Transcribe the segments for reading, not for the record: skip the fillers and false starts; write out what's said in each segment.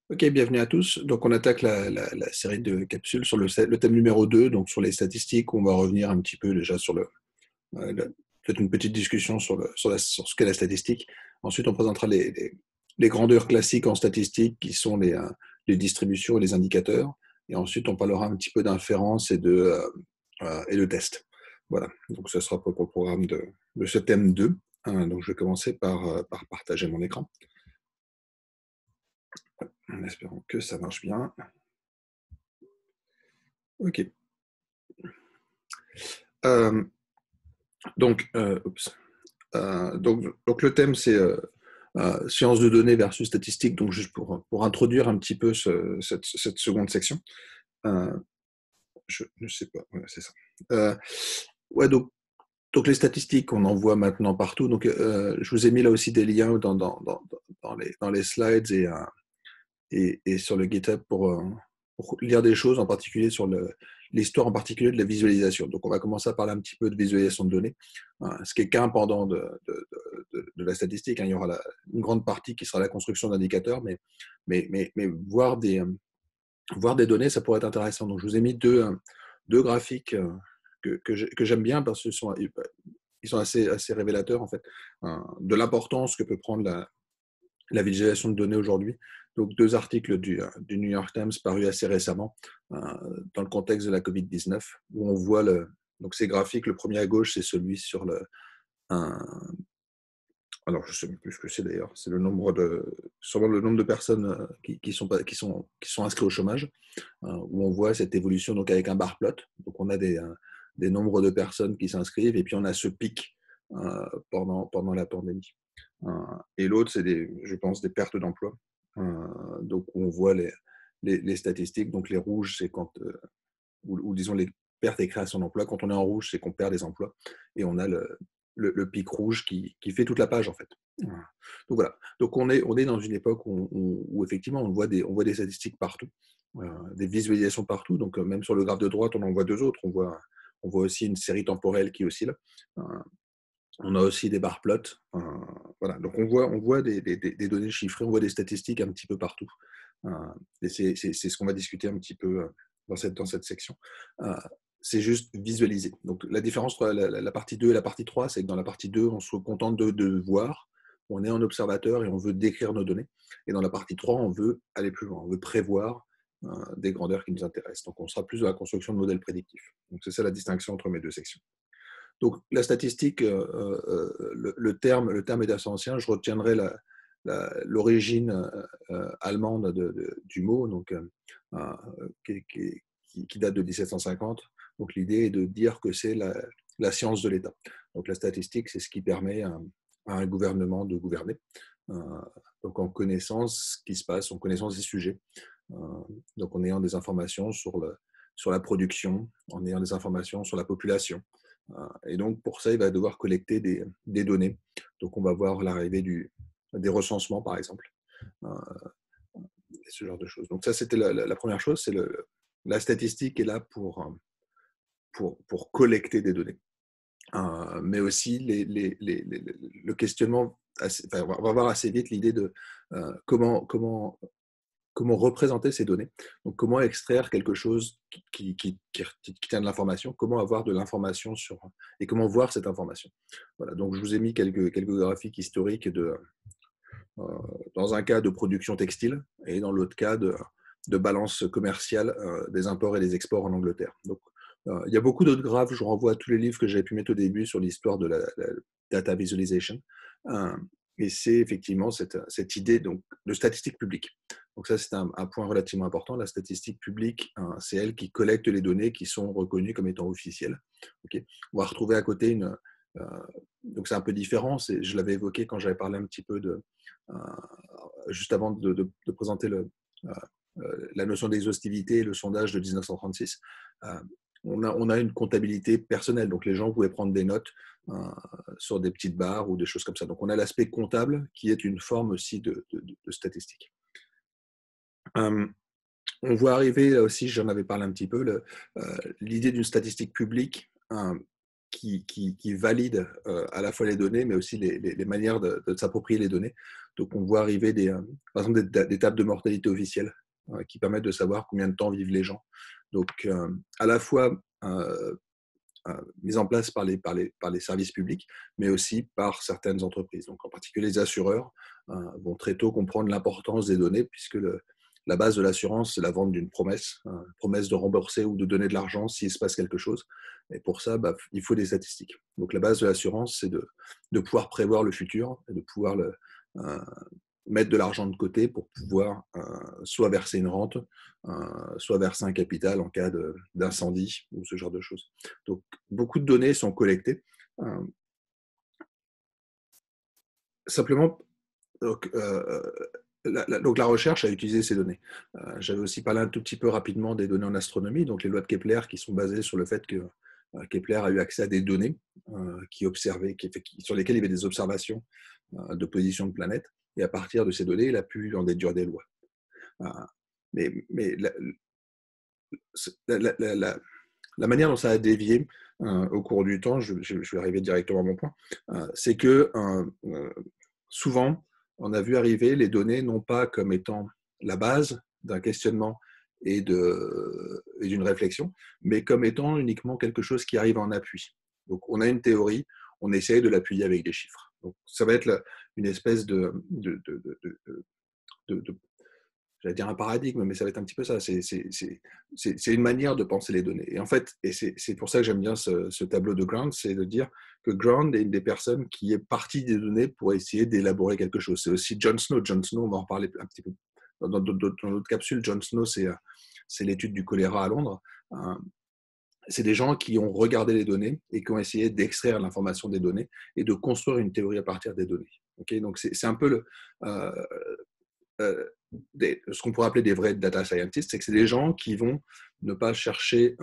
Ok, bienvenue à tous. Donc, on attaque la série de capsules sur le thème numéro 2, donc sur les statistiques. On va revenir un petit peu déjà sur peut-être une petite discussion sur ce qu'est la statistique. Ensuite, on présentera les grandeurs classiques en statistique qui sont les distributions et les indicateurs. Et ensuite, on parlera un petit peu d'inférence et de tests. Voilà, donc ce sera pour le programme de ce thème 2. Donc, je vais commencer par partager mon écran, en espérant que ça marche bien. Ok. Euh, oups. Donc le thème, c'est sciences de données versus statistiques. Donc, juste pour introduire un petit peu cette seconde section. Euh, je ne sais pas, ouais, c'est ça. Euh, ouais, donc les statistiques, on en voit maintenant partout. Donc, je vous ai mis là aussi des liens dans les slides et sur le GitHub pour lire des choses, en particulier sur l'histoire en particulier de la visualisation. Donc, on va commencer à parler un petit peu de visualisation de données, ce qui est qu'un pendant de la statistique. Il y aura une grande partie qui sera la construction d'indicateurs, mais voir des données, ça pourrait être intéressant. Donc, je vous ai mis deux graphiques que j'aime bien parce qu'ils sont assez révélateurs en fait, de l'importance que peut prendre la visualisation de données aujourd'hui. Donc, deux articles du New York Times parus assez récemment dans le contexte de la Covid-19, où on voit donc ces graphiques. Le premier à gauche, c'est celui sur un, alors je ne sais même plus ce que c'est d'ailleurs, c'est sûrement le nombre de personnes qui sont inscrites au chômage, où on voit cette évolution donc avec un bar plot. Donc on a des nombres de personnes qui s'inscrivent et puis on a ce pic pendant la pandémie. Et l'autre, c'est je pense, des pertes d'emploi. Donc on voit les statistiques. Donc les rouges, c'est ou disons les pertes et créations d'emplois. Quand on est en rouge, c'est qu'on perd des emplois. Et on a le pic rouge qui fait toute la page en fait. Donc voilà. Donc on est dans une époque où effectivement on voit des statistiques partout, des visualisations partout. Donc même sur le graphe de droite, on en voit deux autres. On voit aussi une série temporelle qui oscille. On a aussi des bar plots. Voilà. Donc on voit des données chiffrées, on voit des statistiques un petit peu partout. Et c'est ce qu'on va discuter un petit peu dans cette section. Euh, c'est juste visualiser. Donc la différence entre la partie 2 et la partie 3, c'est que dans la partie 2, on se contente de voir, on est en observateur et on veut décrire nos données. Et dans la partie 3, on veut aller plus loin, on veut prévoir des grandeurs qui nous intéressent. Donc on sera plus dans la construction de modèles prédictifs. Donc c'est ça la distinction entre mes deux sections. Donc la statistique, le terme est assez ancien. Je retiendrai l'origine allemande du mot, donc, qui date de 1750. Donc l'idée est de dire que c'est la science de l'État. Donc la statistique, c'est ce qui permet à un gouvernement de gouverner. Euh, donc en connaissant ce qui se passe, en connaissance des sujets. Euh, donc en ayant des informations sur la production, en ayant des informations sur la population. Et donc, pour ça, il va devoir collecter des données. Donc, on va voir l'arrivée des recensements, par exemple, euh, et ce genre de choses. Donc, ça, c'était la première chose. La statistique est là pour collecter des données. Mais aussi, le questionnement, on va voir assez vite l'idée de comment représenter ces données. Donc, comment extraire quelque chose qui tient de l'information, comment avoir de l'information et comment voir cette information. Voilà, donc je vous ai mis quelques graphiques historiques euh, dans un cas de production textile et dans l'autre cas de balance commerciale des imports et des exports en Angleterre. Donc, il y a beaucoup d'autres graphes, je renvoie à tous les livres que j'avais pu mettre au début sur l'histoire de la data visualization. Euh, et c'est effectivement cette idée donc, de statistique publique. Donc ça, c'est un point relativement important. La statistique publique, c'est elle qui collecte les données qui sont reconnues comme étant officielles. Okay. On va retrouver à côté euh, donc c'est un peu différent. Je l'avais évoqué quand j'avais parlé un petit peu juste avant de présenter la notion d'exhaustivité et le sondage de 1936. On a une comptabilité personnelle, donc les gens pouvaient prendre des notes euh, sur des petites barres ou des choses comme ça. Donc on a l'aspect comptable qui est une forme aussi de statistique. On voit arriver là aussi, j'en avais parlé un petit peu, l'idée d'une statistique publique qui valide à la fois les données, mais aussi les manières de s'approprier les données. Donc, on voit arriver par exemple des tables de mortalité officielles qui permettent de savoir combien de temps vivent les gens. Donc, à la fois mise en place par les services publics, mais aussi par certaines entreprises. Donc, en particulier, les assureurs vont très tôt comprendre l'importance des données, puisque la base de l'assurance, c'est la vente d'une promesse de rembourser ou de donner de l'argent s'il se passe quelque chose. Et pour ça, il faut des statistiques. Donc, la base de l'assurance, c'est de pouvoir prévoir le futur et de pouvoir euh, mettre de l'argent de côté pour pouvoir soit verser une rente, soit verser un capital en cas d'incendie ou ce genre de choses. Donc, beaucoup de données sont collectées. Simplement, donc, donc la recherche a utilisé ces données. J'avais aussi parlé un tout petit peu rapidement des données en astronomie, donc les lois de Kepler qui sont basées sur le fait que Kepler a eu accès à des données sur lesquelles il y avait des observations de position de planètes, et à partir de ces données, il a pu en déduire des lois. Mais la manière dont ça a dévié au cours du temps, je vais arriver directement à mon point, c'est que souvent, on a vu arriver les données non pas comme étant la base d'un questionnement et d'une réflexion, mais comme étant uniquement quelque chose qui arrive en appui. Donc, on a une théorie, on essaye de l'appuyer avec des chiffres. Donc, ça va être une espèce j'allais dire un paradigme, mais ça va être un petit peu ça. C'est une manière de penser les données. Et en fait, c'est pour ça que j'aime bien ce tableau de Grant, c'est de dire que Grant est une des personnes qui est partie des données pour essayer d'élaborer quelque chose. C'est aussi John Snow. John Snow, on va en reparler un petit peu dans d'autres capsules. John Snow, c'est l'étude du choléra à Londres. C'est des gens qui ont regardé les données et qui ont essayé d'extraire l'information des données et de construire une théorie à partir des données. Okay, donc, c'est un peu ce qu'on pourrait appeler des vrais data scientists, c'est que c'est des gens qui vont ne pas chercher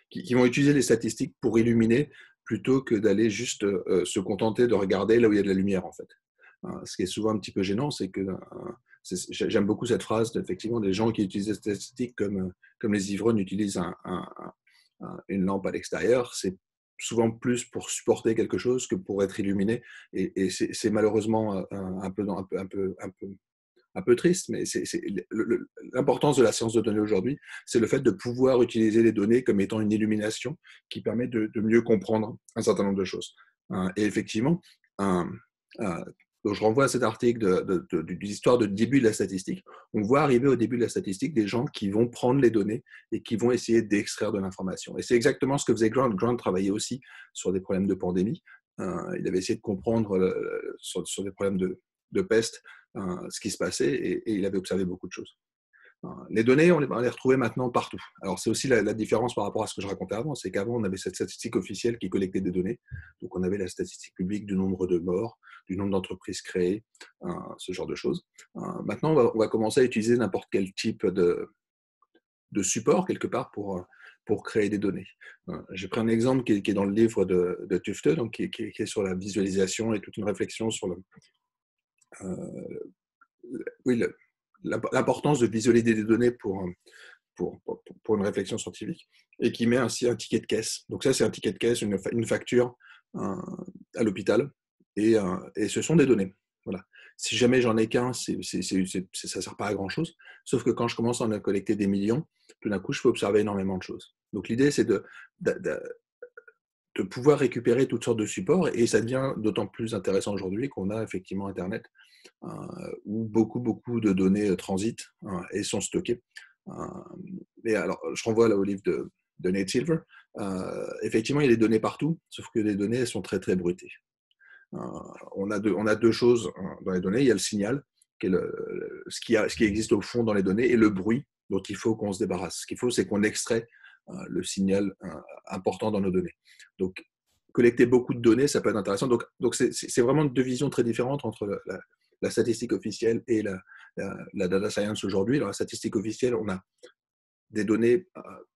qui vont utiliser les statistiques pour illuminer plutôt que d'aller juste se contenter de regarder là où il y a de la lumière, en fait. Ce qui est souvent un petit peu gênant, c'est que j'aime beaucoup cette phrase, effectivement, des gens qui utilisent les statistiques comme les ivrognes utilisent une lampe à l'extérieur. C'est souvent plus pour supporter quelque chose que pour être illuminé. Et c'est malheureusement un peu triste, mais l'importance de la science de données aujourd'hui, c'est le fait de pouvoir utiliser les données comme étant une illumination qui permet de mieux comprendre un certain nombre de choses. Et effectivement, donc je renvoie à cet article de l'histoire de début de la statistique. On voit arriver au début de la statistique des gens qui vont prendre les données et qui vont essayer d'extraire de l'information. Et c'est exactement ce que faisait Grant. Grant travaillait aussi sur des problèmes de pandémie. Il avait essayé de comprendre sur des problèmes de peste ce qui se passait et il avait observé beaucoup de choses. Les données, on les retrouvait maintenant partout. Alors, c'est aussi la différence par rapport à ce que je racontais avant, c'est qu'avant, on avait cette statistique officielle qui collectait des données. Donc, on avait la statistique publique du nombre de morts, du nombre d'entreprises créées, ce genre de choses. Maintenant, on va commencer à utiliser n'importe quel type de support, quelque part, pour créer des données. J'ai pris un exemple qui est dans le livre de Tufte, donc qui est sur la visualisation et toute une réflexion sur l'importance de visualiser des données pour une réflexion scientifique, et qui met ainsi un ticket de caisse. Donc ça, c'est un ticket de caisse, une facture à l'hôpital, et ce sont des données. Voilà. Si jamais j'en ai qu'un, ça ne sert pas à grand-chose, sauf que quand je commence à en collecter des millions, tout d'un coup, je peux observer énormément de choses. Donc l'idée, c'est de pouvoir récupérer toutes sortes de supports, et ça devient d'autant plus intéressant aujourd'hui qu'on a effectivement Internet, où beaucoup de données transitent et sont stockées. Et alors, je renvoie là au livre de Nate Silver. Effectivement, il y a des données partout, sauf que les données elles sont très très bruitées. On a deux choses dans les données. Il y a le signal, qui est ce qui existe au fond dans les données, et le bruit dont il faut qu'on se débarrasse. Ce qu'il faut, c'est qu'on extrait le signal important dans nos données. Donc, collecter beaucoup de données, ça peut être intéressant. Donc c'est vraiment deux visions très différentes entre la statistique officielle et la data science aujourd'hui. Dans la statistique officielle, on a des données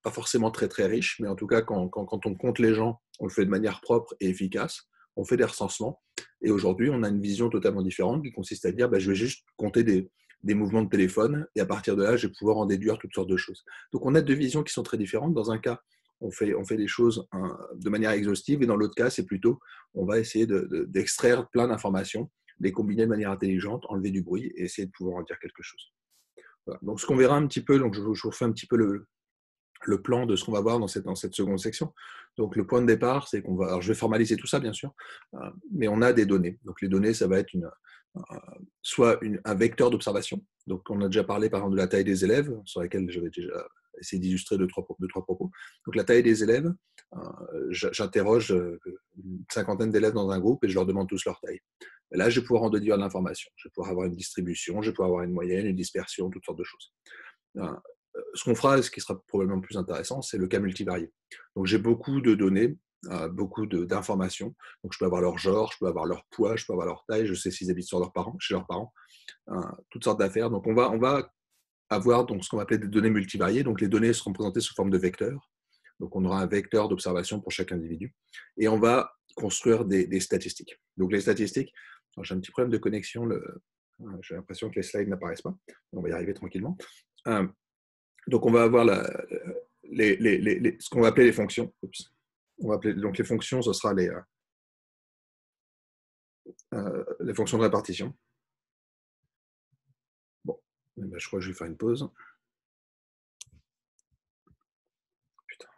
pas forcément très très riches, mais en tout cas, quand on compte les gens, on le fait de manière propre et efficace. On fait des recensements. Et aujourd'hui, on a une vision totalement différente qui consiste à dire je vais juste compter des mouvements de téléphone, et à partir de là, je vais pouvoir en déduire toutes sortes de choses. Donc, on a deux visions qui sont très différentes. Dans un cas, on fait les choses de manière exhaustive, et dans l'autre cas, c'est plutôt, on va essayer d'extraire plein d'informations, les combiner de manière intelligente, enlever du bruit et essayer de pouvoir en dire quelque chose. Voilà. Donc, ce qu'on verra un petit peu, donc je vous refais un petit peu le plan de ce qu'on va voir dans cette seconde section. Donc, le point de départ, c'est qu'on va, alors je vais formaliser tout ça, bien sûr, mais on a des données. Donc, les données, ça va être soit un vecteur d'observation. Donc, on a déjà parlé, par exemple, de la taille des élèves, sur laquelle j'avais déjà essayé d'illustrer deux, trois propos. Donc, la taille des élèves, j'interroge une cinquantaine d'élèves dans un groupe et je leur demande tous leur taille. Et là, je vais pouvoir en déduire de l'information. Je vais pouvoir avoir une distribution, je vais pouvoir avoir une moyenne, une dispersion, toutes sortes de choses. Ce qu'on fera, ce qui sera probablement plus intéressant, c'est le cas multivarié. Donc, j'ai beaucoup de données, beaucoup d'informations. Donc, je peux avoir leur genre, je peux avoir leur poids, je peux avoir leur taille, je sais s'ils habitent chez leurs parents, toutes sortes d'affaires. Donc, on va avoir donc, ce qu'on va appeler des données multivariées. Donc, les données seront présentées sous forme de vecteurs. Donc, on aura un vecteur d'observation pour chaque individu. Et on va construire des statistiques. Donc, les statistiques, j'ai un petit problème de connexion. J'ai l'impression que les slides n'apparaissent pas. On va y arriver tranquillement. Donc, on va avoir ce qu'on va appeler les fonctions. Oups. On va appeler, donc, les fonctions, ce sera les fonctions de répartition. Bon, ben, je crois que je vais faire une pause. Putain.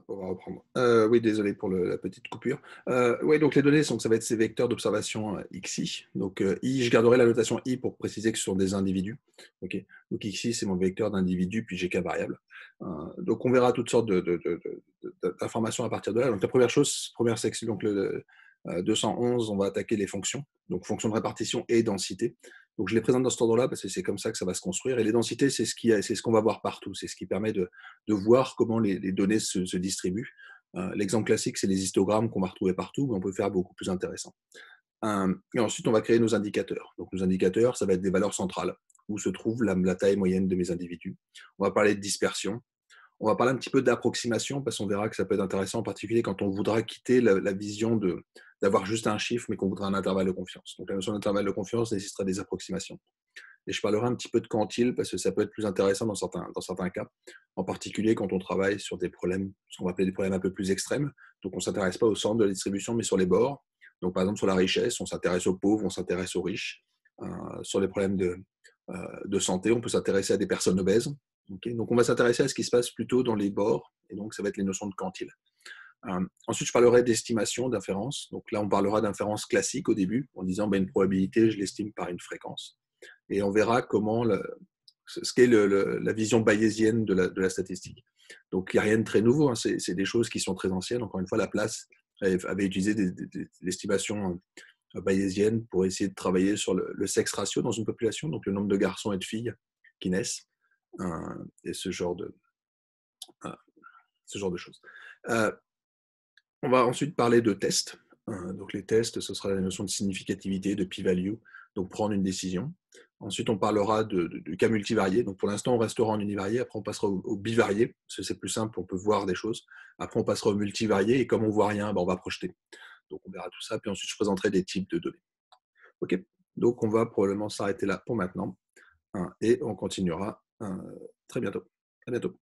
On va reprendre. Oui, désolé pour la petite coupure. Oui, donc les données, donc ça va être ces vecteurs d'observation XI. Donc I, je garderai la notation I pour préciser que ce sont des individus. Okay. Donc XI, c'est mon vecteur d'individu, puis j'ai K variable. Donc on verra toutes sortes d'informations à partir de là. Donc la première chose, première section, donc le 211, on va attaquer les fonctions. Donc fonctions de répartition et densité. Donc je les présente dans cet ordre-là parce que c'est comme ça que ça va se construire. Et les densités, c'est ce qu'on va voir partout. C'est ce qui permet de voir comment les données se distribuent. L'exemple classique, c'est les histogrammes qu'on va retrouver partout, mais on peut faire beaucoup plus intéressant. Et ensuite, on va créer nos indicateurs. Donc nos indicateurs, ça va être des valeurs centrales, où se trouve la taille moyenne de mes individus. On va parler de dispersion. On va parler un petit peu d'approximation, parce qu'on verra que ça peut être intéressant, en particulier quand on voudra quitter la vision d'avoir juste un chiffre, mais qu'on voudra un intervalle de confiance. Donc la notion d'intervalle de confiance nécessitera des approximations. Et je parlerai un petit peu de quantile, parce que ça peut être plus intéressant dans certains cas, en particulier quand on travaille sur des problèmes, ce qu'on va appeler des problèmes un peu plus extrêmes. Donc on ne s'intéresse pas au centre de la distribution, mais sur les bords. Donc par exemple sur la richesse, on s'intéresse aux pauvres, on s'intéresse aux riches. Sur les problèmes de santé, on peut s'intéresser à des personnes obèses. Okay, donc on va s'intéresser à ce qui se passe plutôt dans les bords, et donc ça va être les notions de quantile. Ensuite, je parlerai d'estimation, d'inférence. Donc là, on parlera d'inférence classique au début, en disant une probabilité, je l'estime par une fréquence. Et on verra comment ce qu'est la vision bayésienne de la statistique. Donc il n'y a rien de très nouveau, hein. C'est des choses qui sont très anciennes. Encore une fois, Laplace avait utilisé l'estimation bayésienne pour essayer de travailler sur le sexe ratio dans une population, donc le nombre de garçons et de filles qui naissent, et ce genre de choses. On va ensuite parler de tests. Donc les tests, ce sera la notion de significativité, de p-value, donc prendre une décision. Ensuite, on parlera de cas multivariés. Donc pour l'instant, on restera en univarié. Après, on passera au bivarié, parce que c'est plus simple, on peut voir des choses. Après, on passera au multivarié, et comme on ne voit rien, on va projeter. Donc on verra tout ça. Puis ensuite, je présenterai des types de données. OK. Donc on va probablement s'arrêter là pour maintenant, et on continuera très bientôt. À bientôt.